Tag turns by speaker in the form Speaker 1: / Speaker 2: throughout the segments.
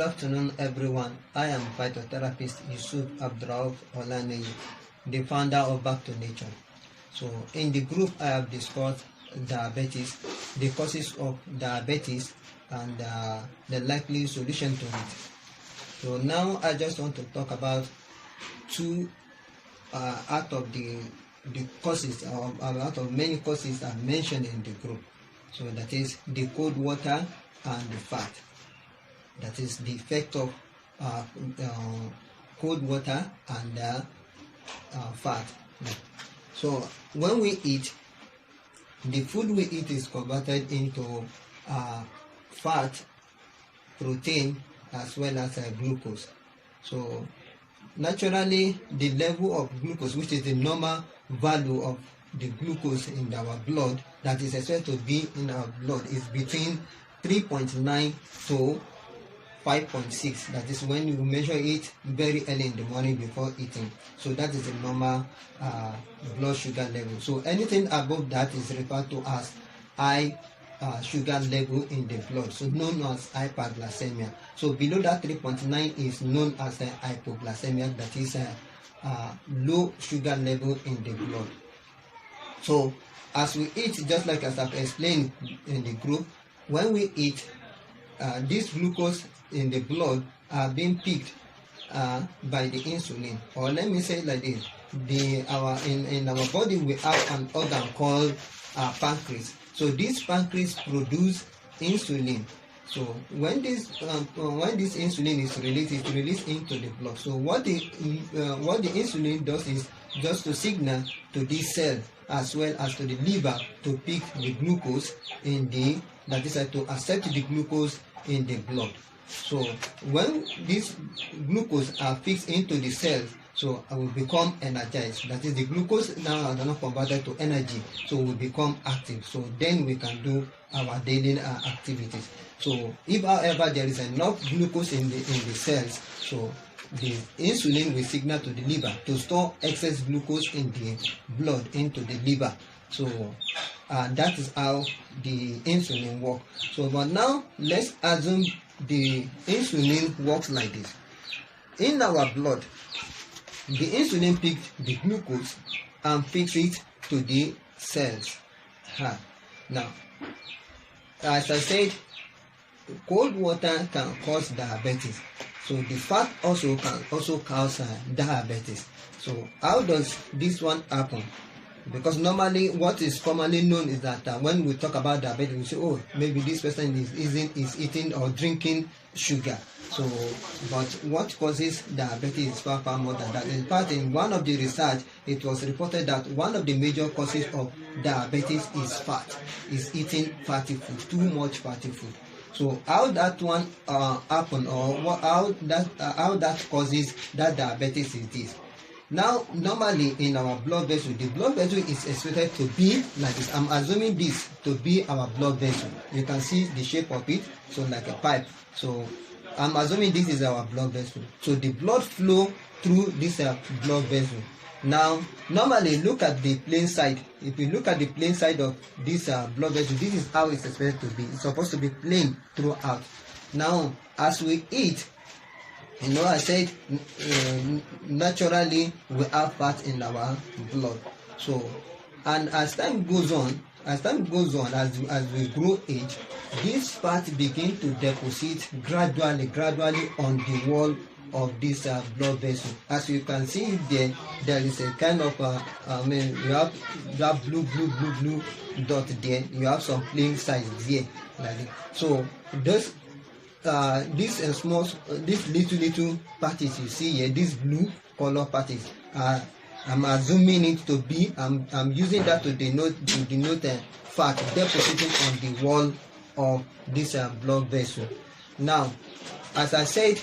Speaker 1: afternoon, everyone. I am phytotherapist Yusuf Abdurauf Olaneye, the founder of Back to Nature. So, in the group, I have discussed diabetes, the causes of diabetes, and the likely solution to it. So now I just want to talk about two out of the causes, or out of many causes I mentioned in the group. So that is the cold water and the fat. That is the effect of cold water and fat. So when we eat, the food we eat is converted into fat, protein, as well as glucose. So naturally, the level of glucose, which is the normal value of the glucose in our blood, that is expected to be in our blood, is between 3.9 to 5.6. That is when you measure it very early in the morning before eating. So that is the normal blood sugar level. So anything above that is referred to as high sugar level in the blood, so known as hyperglycemia. So below that 3.9 is known as hypoglycemia, that is low sugar level in the blood. So as we eat, just like as I've explained in the group, when we eat, this glucose in the blood are being picked by the insulin, or let me say it like this: in our body we have an organ called pancreas. So this pancreas produce insulin. So when this insulin is released, it's released into the blood. So what the insulin does is just to signal to this cell as well as to the liver to pick the glucose in the, that is to accept the glucose in the blood. So when these glucose are fixed into the cells, so I will become energized. That is, the glucose now are not converted to energy, so we become active. So then we can do our daily activities. So if, however, there is enough glucose in the cells, so the insulin will signal to the liver to store excess glucose in the blood into the liver. So that is how the insulin works. So but now let's assume the insulin works like this. In our blood, the insulin picks the glucose and fix it to the cells. Now, as I said, cold water can cause diabetes. So the fat also can cause diabetes. So how does this one happen? Because normally what is commonly known is that when we talk about diabetes, we say, oh, maybe this person is eating or drinking sugar. So, but what causes diabetes is far more than that. In fact, in one of the research, it was reported that one of the major causes of diabetes is fat, is eating fatty food, too much fatty food. So how that one happen, or how that causes that diabetes is this. Now, normally in our blood vessel, the blood vessel is expected to be like this. I'm assuming this to be our blood vessel. You can see the shape of it, so like a pipe. So I'm assuming this is our blood vessel. So the blood flow through this blood vessel. Now, normally look at the plain side. If you look at the plain side of this blood vessel, this is how it's expected to be. It's supposed to be plain throughout. Now, as we eat, you know, I said naturally we have fat in our blood. So, and as time goes on, as we grow age, this fat begin to deposit gradually on the wall of this blood vessel. As you can see there is a kind of you have that blue dot there. You have some plain size there, like that. So this little parties you see here, these blue color parties, I'm assuming it to be, I'm using that to denote fat depositing on the wall of this blood vessel. Now, as I said,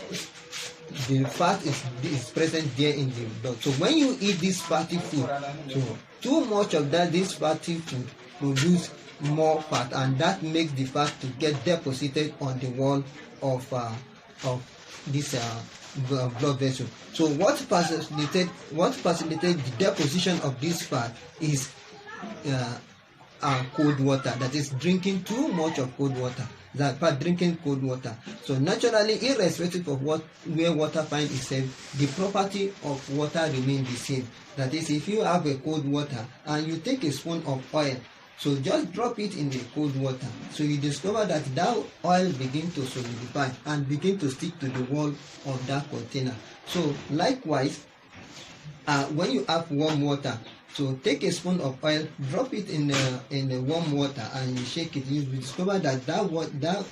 Speaker 1: the fat is present there in the blood. So when you eat this fatty food, so too much of this fatty food produce more fat, and that makes the fat to get deposited on the wall of this blood vessel. So what facilitates the deposition of this fat is cold water. That is, drinking too much of cold water. that by drinking cold water. So naturally, irrespective of where water finds itself, the property of water remains the same. That is, if you have a cold water and you take a spoon of oil, so just drop it in the cold water. So you discover that oil begin to solidify and begin to stick to the wall of that container. So likewise, when you have warm water, so take a spoon of oil, drop it in the warm water, and you shake it. You will discover that that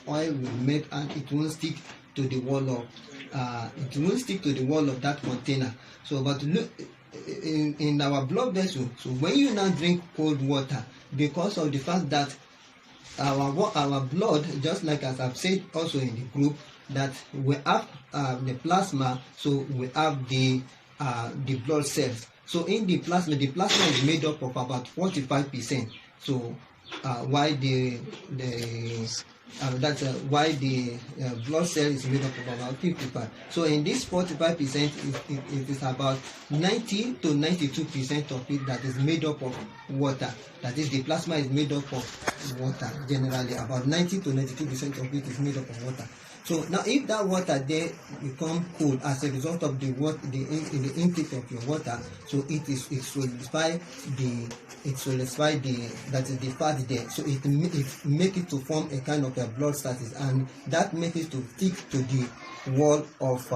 Speaker 1: oil will melt and it won't stick to the wall of that container. So, but look, in our blood vessel, so when you now drink cold water, because of the fact that our blood, just like as I've said also in the group, that we have the plasma, so we have the blood cells. So in the plasma is made up of about 45%. So why the blood cell is made up of about 55. So in this 45%, it is about 90 to 92% of it that is made up of water. That is, the plasma is made up of water generally. About 90 to 92% of it is made up of water. So now, if that water there become cold as a result of the intake of your water, so it solidifies the fat there. So it make it to form a kind of a blood status, and that makes it to stick to the wall of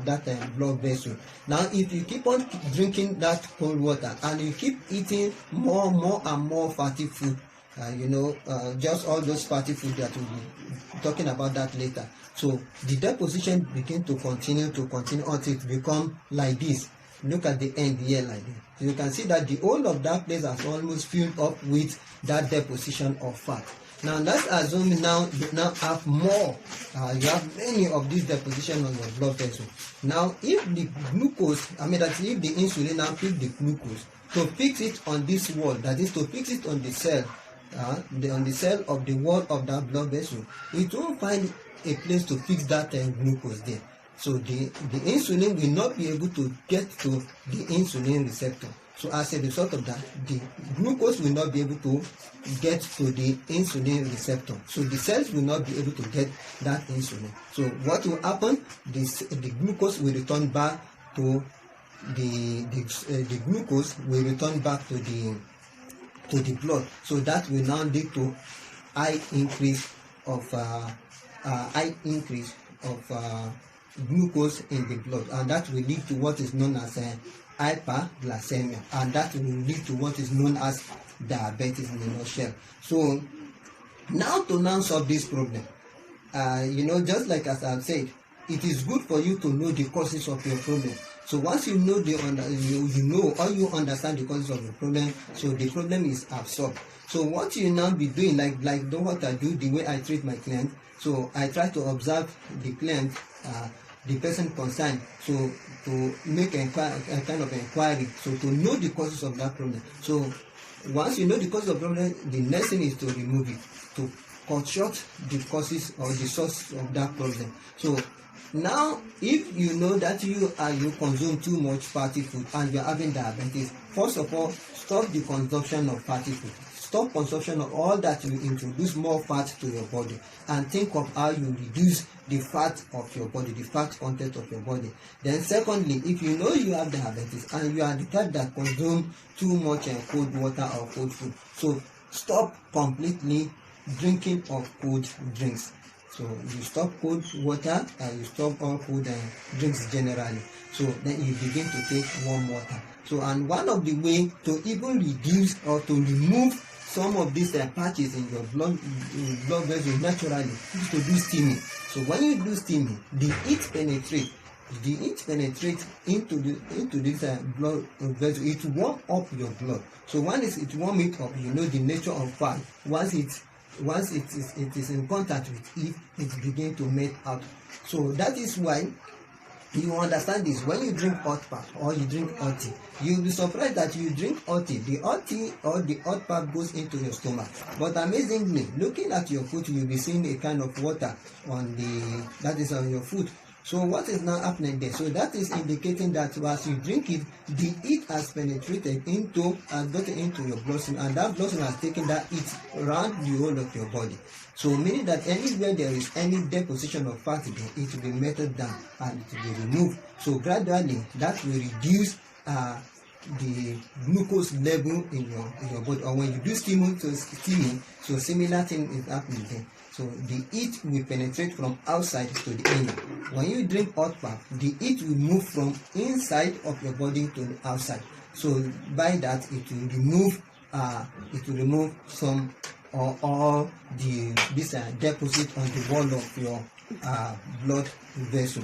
Speaker 1: that blood vessel. Now, if you keep on drinking that cold water and you keep eating more and more fatty food, just all those fatty food that we'll be talking about that later. So the deposition begin to continue until it become like this. Look at the end here like this. So you can see that the whole of that place has almost filled up with that deposition of fat. Now let's assume you now have more. You have many of these deposition on your blood vessel. Now, if the glucose, if the insulin now fix the glucose to fix it on this wall, that is to fix it on the cell, on the cell of the wall of that blood vessel, it won't find a place to fix that glucose there. So the insulin will not be able to get to the insulin receptor. So as a result of that, the glucose will not be able to get to the insulin receptor. So the cells will not be able to get that insulin. So what will happen? The glucose will return back to the glucose will return back to the blood. So that will now lead to high increase of glucose in the blood, and that will lead to what is known as hyperglycemia, and that will lead to what is known as diabetes in a nutshell. So now to solve this problem, just like as I've said, it is good for you to know the causes of your problem. So once you know you understand the causes of the problem, so the problem is absorbed. So what you now be doing, like what I do, the way I treat my client. So I try to observe the client, the person concerned, so to make a kind of inquiry, so to know the causes of that problem. So once you know the causes of the problem, the next thing is to remove it, to cut short the causes or the source of that problem. So now, if you know that you consume too much fatty food and you are having diabetes, first of all, stop the consumption of fatty food. Stop consumption of all that will introduce more fat to your body, and think of how you reduce the fat of your body, the fat content of your body. Then secondly, if you know you have diabetes and you are the type that consume too much cold water or cold food, so stop completely drinking of cold drinks. So you stop cold water and you stop all cold drinks generally. So then you begin to take warm water. So, and one of the way to even reduce or to remove some of these patches in your blood vessel naturally is to do steaming. So when you do steaming, the heat penetrates into this blood vessel. It warm up your blood. So once it warm it up, you know the nature of fat. Once it is in contact with it, it begins to melt out. So that is why you understand this. When you drink hot pap or you drink hot tea, you'll be surprised that you drink hot tea. The hot tea or the hot pap goes into your stomach. But amazingly, looking at your foot, you'll be seeing a kind of water on your foot. So what is now happening there? So that is indicating that as you drink it, the heat has penetrated has gotten into your bloodstream, and that bloodstream has taken that heat around the whole of your body. So meaning that anywhere there is any deposition of fat, it will be melted down and it will be removed. So gradually that will reduce the glucose level in your body. Or when you do steaming, so similar thing is happening there. So the heat will penetrate from outside to the inner. When you drink hot bath, the heat will move from inside of your body to the outside. So by that, it will remove some or all this deposit on the wall of your blood vessel.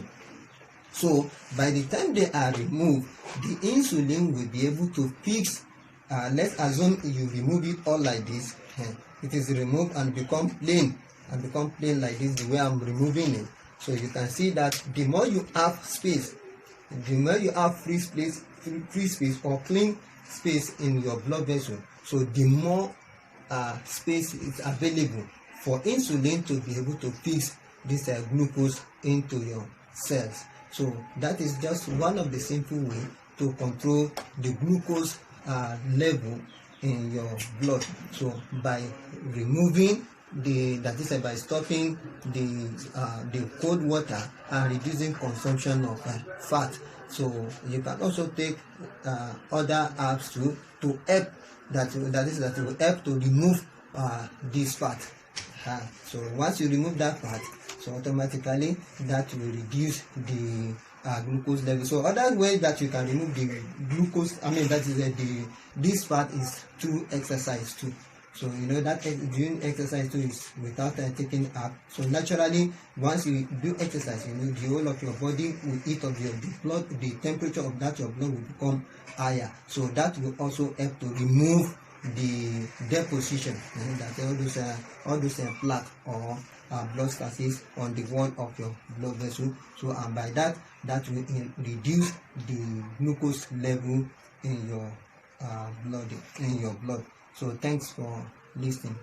Speaker 1: So by the time they are removed, the insulin will be able to fix. Let's assume you remove it all like this. It is removed and become plain like this, the way I'm removing it. So you can see that the more you have space, the more you have free space or clean space in your blood vessel, so the more space is available for insulin to be able to fix this glucose into your cells. So that is just one of the simple way to control the glucose level in your blood. So by removing by stopping the cold water and reducing consumption of fat. So you can also take other herbs to help that will help to remove this fat. So once you remove that fat, so automatically that will reduce the glucose level. So other ways that you can remove the glucose, this fat is through exercise too. So you know that doing exercise too is without taking up. So naturally, once you do exercise, the whole of your body will heat up, the temperature of that your blood will become higher. So that will also help to remove the deposition, that all those plaque or blood stasis on the wall of your blood vessel. So and by that will reduce the glucose level in your blood. So thanks for listening.